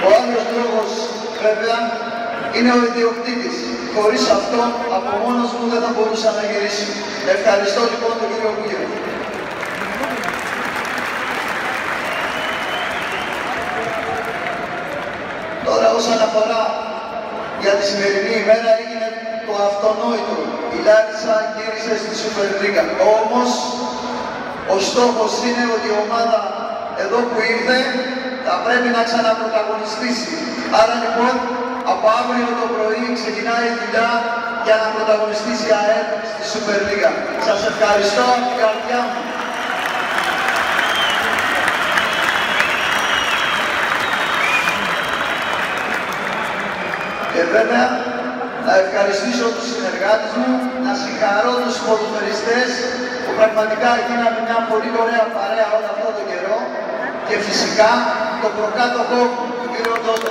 Ο άλλος λόγος, βέβαια, είναι ο ιδιοκτήτης. Χωρίς αυτό, από μόνος μου δεν θα μπορούσα να γυρίσω. Ευχαριστώ λοιπόν τον κύριο Κούγιο. Τώρα όσον αφορά για τη σημερινή ημέρα έγινε το αυτονόητο. Η Λάρισα γύρισε στη Super League. Όμως, ο στόχος είναι ότι η ομάδα εδώ που ήρθε θα πρέπει να ξαναπρωταγωνιστήσει. Άρα λοιπόν, από αύριο το πρωί ξεκινάει η δουλειά για να πρωταγωνιστήσει η ΑΕΛ στη Super League. Σας ευχαριστώ από την καρδιά μου. Και βέβαια, να ευχαριστήσω τους συνεργάτες μου, να συγχαρώ τους ποδοσφαιριστές που πραγματικά γίνανε μια πολύ ωραία παρέα όλο αυτό το καιρό και φυσικά τον προκάτοχό μου, τον κύριο Τότο.